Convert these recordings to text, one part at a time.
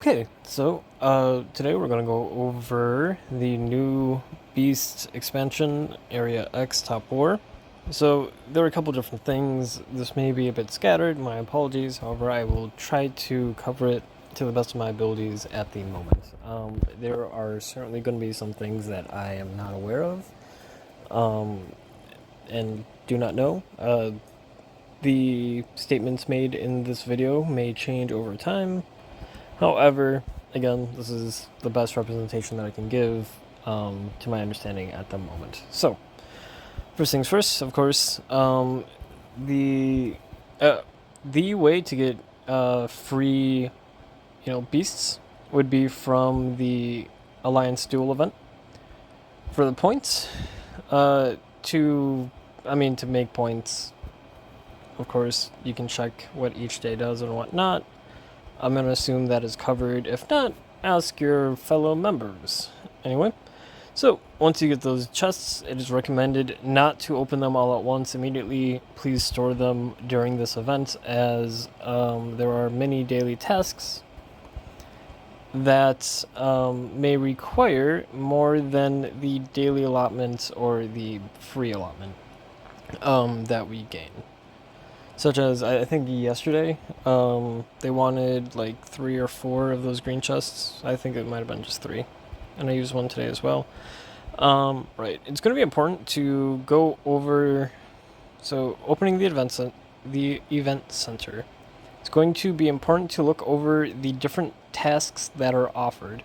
Okay, so today we're gonna go over the new Beast expansion, Area X Top War. So there are a couple different things. This may be a bit scattered, my apologies. However, I will try to cover it to the best of my abilities at the moment. There are certainly going to be some things that I am not aware of, and do not know. The statements made in this video may change over time. However, again, this is the best representation that I can give to my understanding at the moment. So, first things first, of course, the uh, the way to get free, beasts would be from the Alliance Duel event. For the points, to make points, of course, you can check what each day does and whatnot. I'm going to assume that is covered. If not, ask your fellow members. Anyway, so once you get those chests, it is recommended not to open them all at once immediately. Please store them during this event, as there are many daily tasks that may require more than the daily allotment or the free allotment that we gain. Such as, I think yesterday, they wanted like 3 or 4 of those green chests. I think it might have been just 3. And I used one today as well. Right, it's going to be important to go over... So, opening the event center. It's going to be important to look over the different tasks that are offered.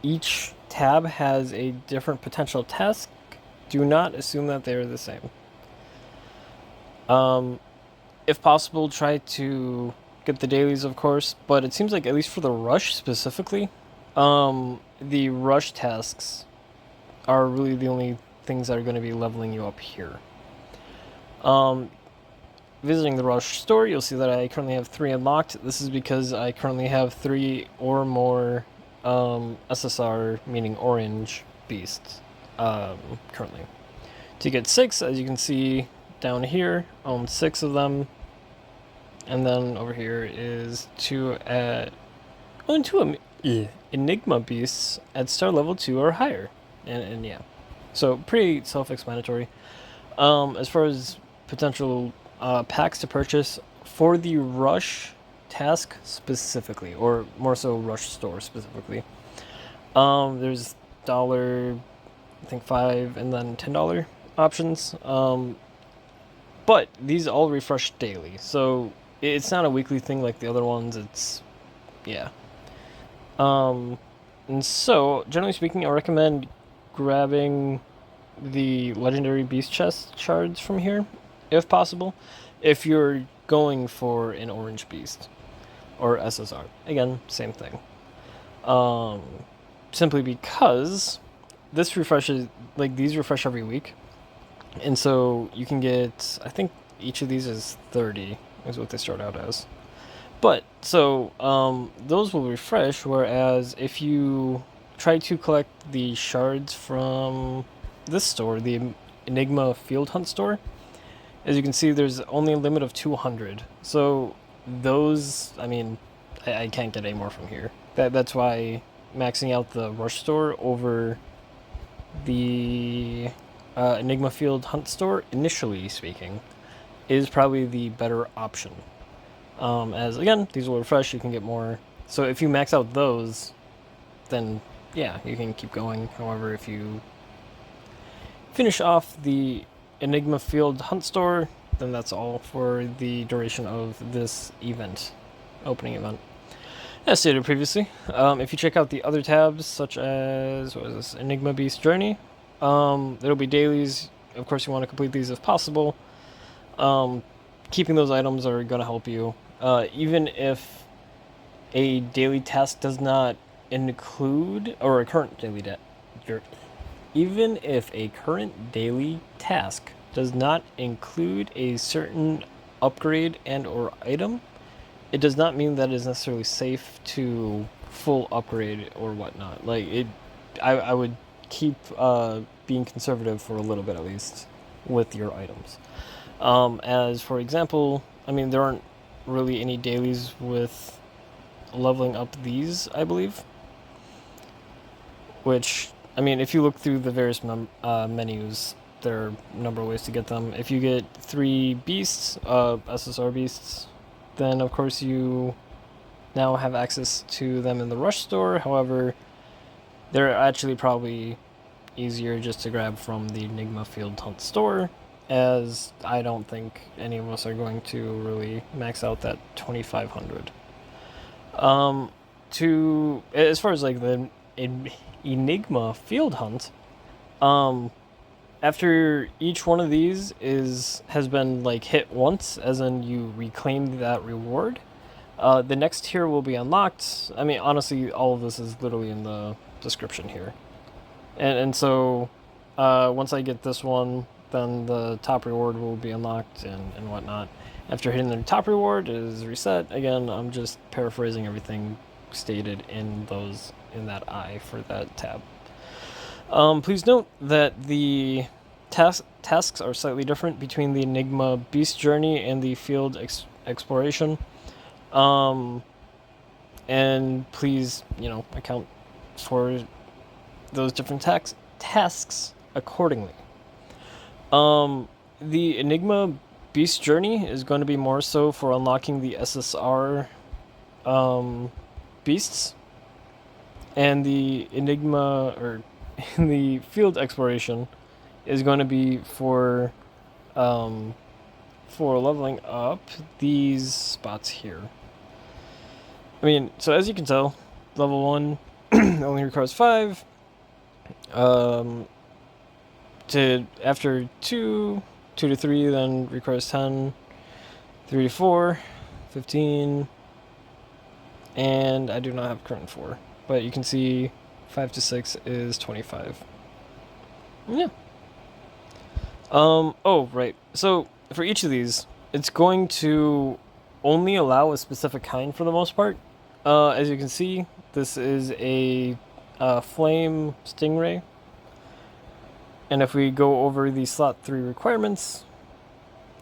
Each tab has a different potential task. Do not assume that they are the same. If possible, try to get the dailies, of course, but it seems like, at least for the rush specifically, the rush tasks are really the only things that are going to be leveling you up here. Visiting the rush store, you'll see that I currently have 3 unlocked. This is because I currently have 3 or more SSR, meaning orange, beasts, currently. To get 6, as you can see down here, own 6 of them. And then over here is 2 Enigma Beasts at star level 2 or higher. And yeah. So pretty self-explanatory. As far as potential packs to purchase for the rush task specifically, or more so rush store specifically, there's $5 and then $10 options. But these all refresh daily, so it's not a weekly thing like the other ones. It's, yeah. And so, generally speaking, I recommend grabbing the legendary beast chest shards from here, if possible, if you're going for an orange beast or SSR. Again, same thing. Simply because this refreshes, like, these refresh every week. And so you can get, I think each of these is 30, is what they start out as. But, so, those will refresh, whereas if you try to collect the shards from this store, the Enigma Field Hunt store, as you can see, there's only a limit of 200. So, those, I can't get any more from here. That's why maxing out the Rush store over the Enigma Field Hunt store, initially speaking, is probably the better option. As again, these will refresh, you can get more. So if you max out those, then yeah, you can keep going. However, if you finish off the Enigma Field Hunt store, then that's all for the duration of this event, opening event. As stated previously, if you check out the other tabs, such as, what is this, Enigma Beast Journey, there'll be dailies. Of course, you want to complete these if possible. Keeping those items are going to help you. Even if a daily task does not include, or a current daily even if a current daily task does not include a certain upgrade and or item, it does not mean that it is necessarily safe to full upgrade or whatnot. Like, I would keep being conservative for a little bit at least with your items. As for example, there aren't really any dailies with leveling up these, I believe. Which, I mean, if you look through the various menus, there are a number of ways to get them. If you get 3 beasts, SSR beasts, then of course you now have access to them in the Rush store. However, they're actually probably easier just to grab from the Enigma Field Hunt store, as I don't think any of us are going to really max out that 2,500. As far as like the Enigma Field Hunt, after each one of these has been like hit once, as in you reclaim that reward, the next tier will be unlocked. I mean, honestly, all of this is literally in the description here. And so, once I get this one, then the top reward will be unlocked and whatnot. After hitting the top reward, it is reset. Again, I'm just paraphrasing everything stated in that I for that tab. Please note that the tasks are slightly different between the Enigma Beast Journey and the Field Exploration. And please, account for those different tasks accordingly. The Enigma Beast Journey is going to be more so for unlocking the SSR beasts, and the the Field Exploration is going to be for leveling up these spots here. I mean, so as you can tell, level 1 only requires 5. After 2 to 3, then requires 10. 3 to 4, 15. And I do not have current 4. But you can see 5 to 6 is 25. Yeah. Oh, right. So, for each of these, it's going to only allow a specific kind for the most part. As you can see, this is a flame stingray. And if we go over the slot 3 requirements,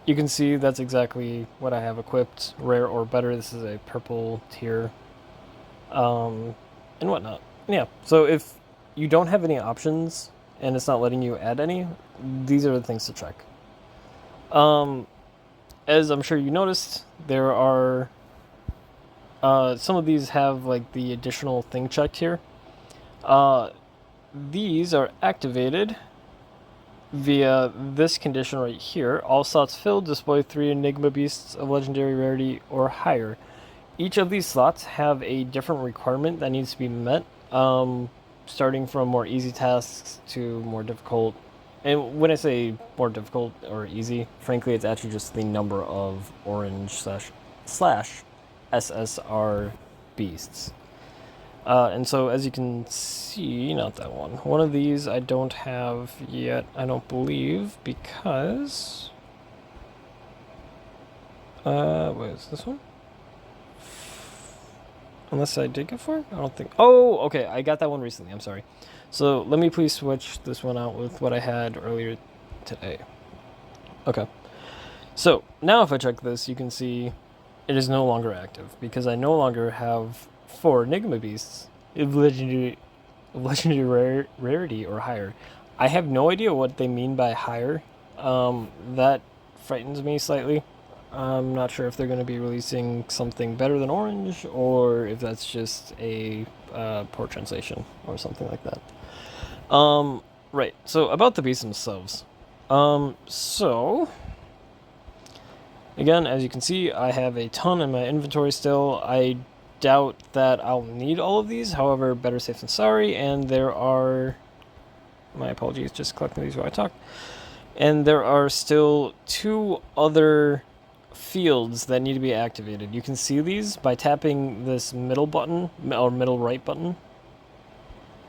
you can see that's exactly what I have equipped. Rare or better. This is a purple tier. And whatnot. Yeah, so if you don't have any options and it's not letting you add any, these are the things to check. As I'm sure you noticed, there are some of these have like the additional thing checked here. These are activated via this condition right here. All slots filled display 3 Enigma Beasts of legendary rarity or higher. Each of these slots have a different requirement that needs to be met, starting from more easy tasks to more difficult. And when I say more difficult or easy, frankly, it's actually just the number of orange slash SSR beasts. And so, as you can see, not that one. One of these I don't have yet, I don't believe, because... what is this one? Unless I did get 4? I don't think... Oh, okay, I got that one recently, I'm sorry. So, let me please switch this one out with what I had earlier today. Okay. So, now if I check this, you can see it is no longer active, because I no longer have 4 Enigma Beasts of legendary rarity or higher. I have no idea what they mean by higher. That frightens me slightly. I'm not sure if they're going to be releasing something better than orange, or if that's just a poor translation or something like that. Right, so about the beasts themselves. So, again, as you can see, I have a ton in my inventory still. I doubt that I'll need all of these, however, better safe than sorry, and there are... My apologies, just collecting these while I talk. And there are still 2 other fields that need to be activated. You can see these by tapping this middle button, or middle right button.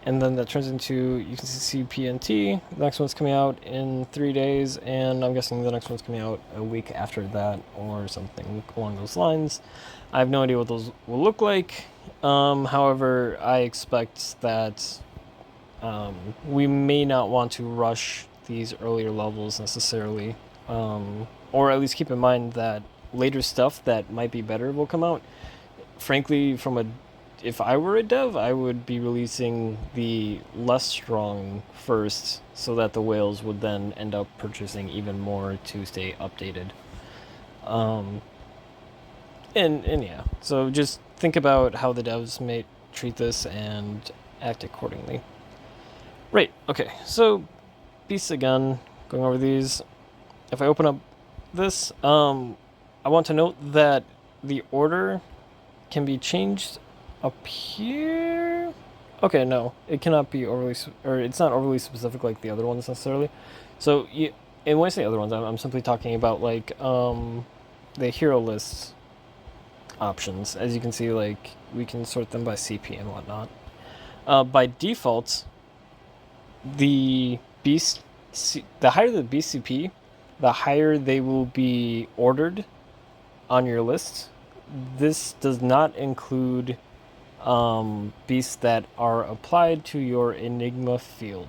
And then that turns into, you can see PNT. The next one's coming out in 3 days, and I'm guessing the next one's coming out a week after that, or something along those lines. I have no idea what those will look like. However, I expect that we may not want to rush these earlier levels necessarily. Or at least keep in mind that later stuff that might be better will come out. frankly, if I were a dev, I would be releasing the less strong first, so that the whales would then end up purchasing even more to stay updated. Um, and yeah, so just think about how the devs may treat this and act accordingly. Right. Okay. So beasts again. Going over these. If I open up this, I want to note that the order can be changed up here. Okay, no, it cannot be overly, or it's not overly specific like the other ones necessarily. So and when I say other ones, I'm simply talking about like the hero list options. As you can see, like we can sort them by CP and whatnot. By default, the the higher the beast CP, the higher they will be ordered on your list. This does not include beasts that are applied to your Enigma field.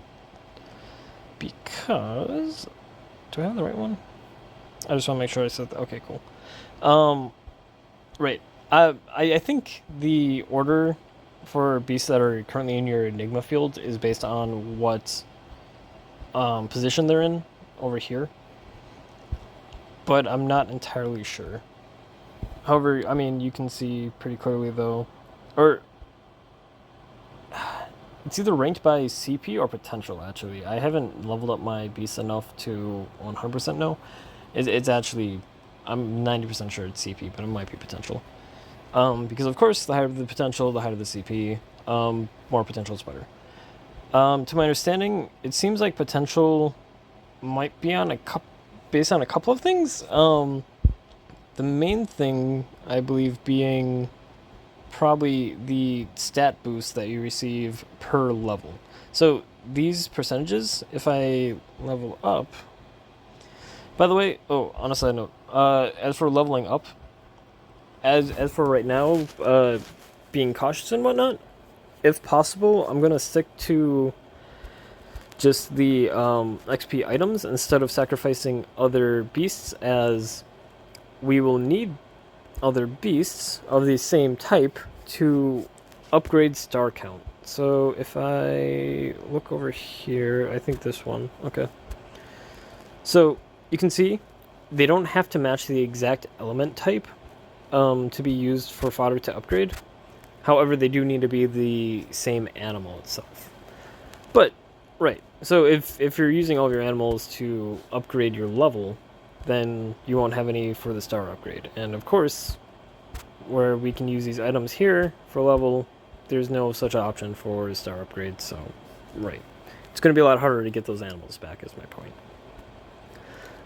Because... do I have the right one? I just want to make sure I said that. Okay, cool. Right. I think the order for beasts that are currently in your Enigma field is based on what position they're in over here. But I'm not entirely sure. However, I mean, you can see pretty clearly though, or it's either ranked by CP or potential, actually. I haven't leveled up my beast enough to 100% know. It's actually, I'm 90% sure it's CP, but it might be potential. Because of course, the higher the potential, the higher the CP, more potential is better. To my understanding, it seems like potential might be on based on a couple of things. The main thing, I believe, being probably the stat boost that you receive per level. So these percentages, if I level up... By the way, on a side note, as for leveling up, as for right now, being cautious and whatnot, if possible, I'm going to stick to just the XP items instead of sacrificing other beasts, as we will need other beasts of the same type to upgrade star count. So if I look over here, I think this one, okay. So you can see they don't have to match the exact element type to be used for fodder to upgrade. However, they do need to be the same animal itself. But, right, so if you're using all of your animals to upgrade your level, then you won't have any for the star upgrade. And of course, where we can use these items here for level, there's no such option for star upgrade, so, right. It's going to be a lot harder to get those animals back, is my point.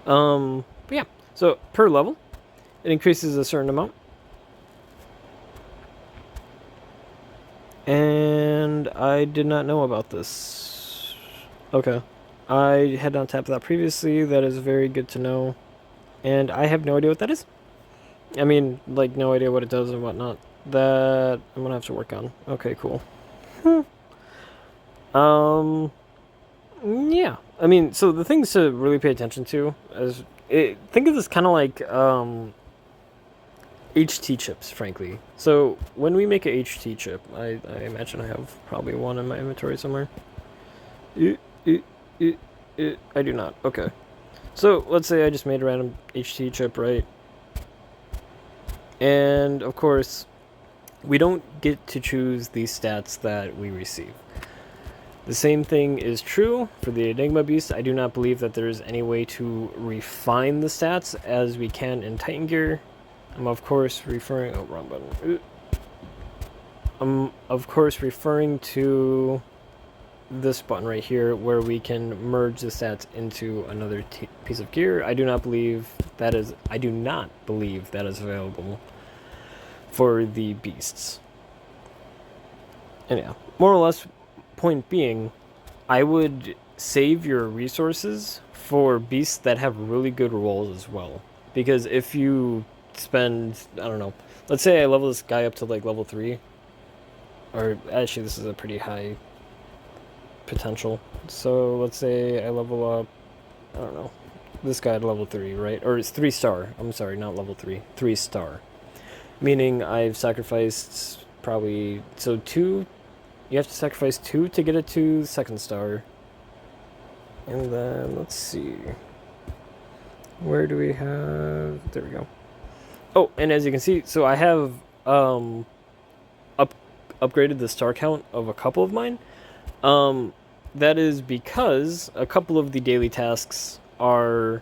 But yeah, so per level, it increases a certain amount. And I did not know about this. Okay. I had not tapped that previously. That is very good to know. And I have no idea what that is. I mean, like, no idea what it does and whatnot. That I'm gonna have to work on. Okay, cool. Yeah. I mean, so the things to really pay attention to is... think of this kind of like HT chips, frankly. So when we make a HT chip, I imagine I have probably one in my inventory somewhere. I do not. Okay. So let's say I just made a random HT chip, right? And of course, we don't get to choose the stats that we receive. The same thing is true for the Enigma Beasts. I do not believe that there's any way to refine the stats as we can in Titan Gear. I'm of course referring... oh, wrong button. I'm of course referring to this button right here, where we can merge the stats into another piece of gear. I do not believe that is available for the beasts. And yeah, more or less, point being, I would save your resources for beasts that have really good rolls as well. Because if you spend, I don't know, let's say I level this guy up to like level 3, or actually this is a pretty high potential. So let's say I level up, I don't know, this guy at level 3, right? Or it's 3 star. I'm sorry, not level 3. 3 star. meaning I've sacrificed probably, so 2, you have to sacrifice 2 to get it to second star. And then, let's see, where do we have, there we go. Oh, and as you can see, so I have upgraded the star count of a couple of mine. That is because a couple of the daily tasks have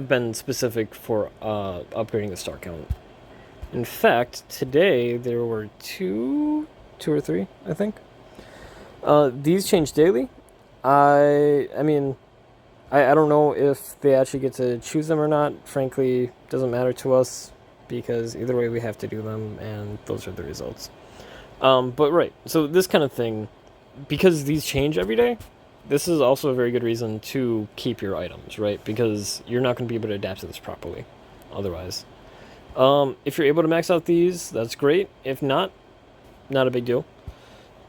been specific for upgrading the star count. In fact, today there were two or three, I think. These change daily. I mean, I don't know if they actually get to choose them or not. Frankly, doesn't matter to us because either way we have to do them, and those are the results. But right, so this kind of thing, because these change every day, this is also a very good reason to keep your items, right? Because you're not going to be able to adapt to this properly otherwise. If you're able to max out these, that's great. If not, not a big deal.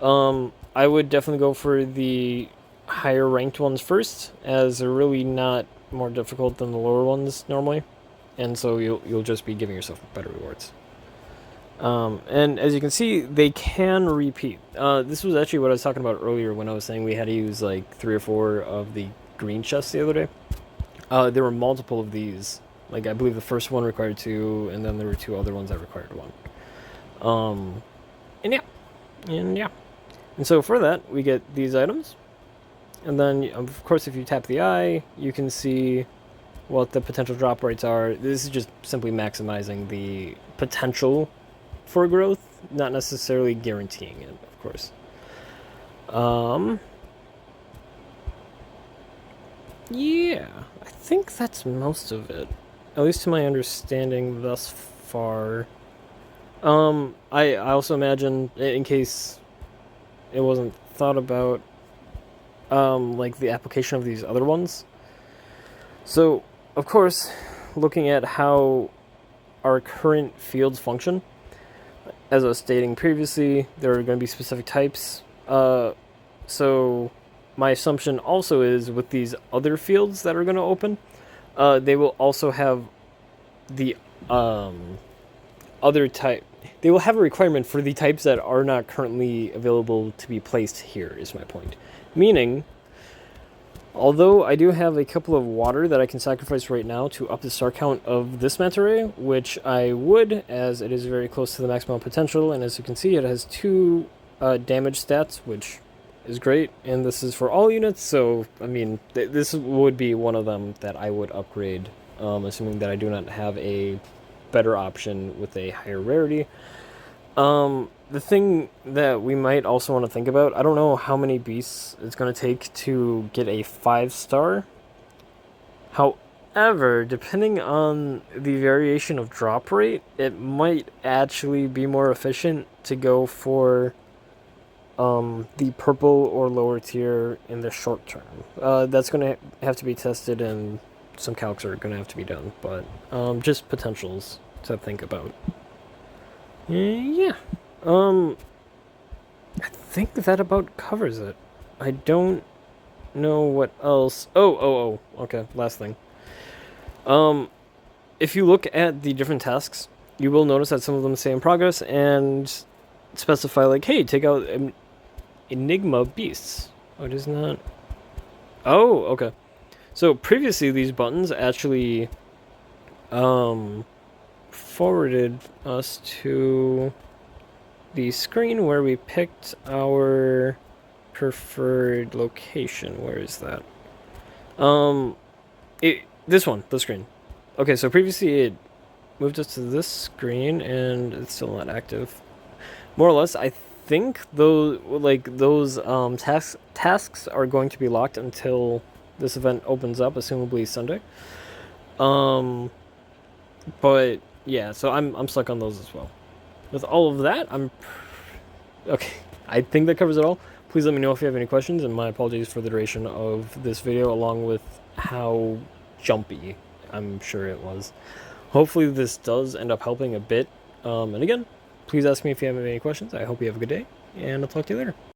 I would definitely go for the higher ranked ones first, as they're really not more difficult than the lower ones normally, and so you'll just be giving yourself better rewards. And as you can see, they can repeat. This was actually what I was talking about earlier when I was saying we had to use like 3 or 4 of the green chests the other day. There were multiple of these. Like, I believe the first one required 2, and then there were 2 other ones that required 1. And yeah. And so for that, we get these items. And then, of course, if you tap the eye, you can see what the potential drop rates are. This is just simply maximizing the potential for growth, not necessarily guaranteeing it, of course. Yeah, I think that's most of it, at least to my understanding thus far. I also imagine, in case it wasn't thought about, like the application of these other ones. So, of course, looking at how our current fields function, as I was stating previously, there are going to be specific types. So my assumption also is with these other fields that are going to open, they will also have the other type. They will have a requirement for the types that are not currently available to be placed here, is my point. Meaning, although I do have a couple of water that I can sacrifice right now to up the star count of this manta ray, which I would, as it is very close to the maximum potential, and as you can see, it has 2 damage stats, which is great, and this is for all units, so, I mean, this would be one of them that I would upgrade, assuming that I do not have a better option with a higher rarity. The thing that we might also want to think about, I don't know how many beasts it's going to take to get a 5-star. However, depending on the variation of drop rate, it might actually be more efficient to go for the purple or lower tier in the short term. That's going to have to be tested, and some calcs are going to have to be done, but just potentials to think about. Yeah. I think that about covers it. I don't know what else. Oh, okay, last thing. If you look at the different tasks, you will notice that some of them say in progress and specify, like, hey, take out Enigma Beasts. Oh, it is not. Oh, okay. So previously these buttons actually forwarded us to the screen where we picked our preferred location. Where is that? This one, the screen. Okay, so previously it moved us to this screen, and it's still not active. More or less, I think those tasks are going to be locked until this event opens up, assumably Sunday. But yeah, so I'm stuck on those as well. With all of that, okay. I think that covers it all. Please let me know if you have any questions, and my apologies for the duration of this video, along with how jumpy I'm sure it was. Hopefully this does end up helping a bit. And again, please ask me if you have any questions. I hope you have a good day, and I'll talk to you later.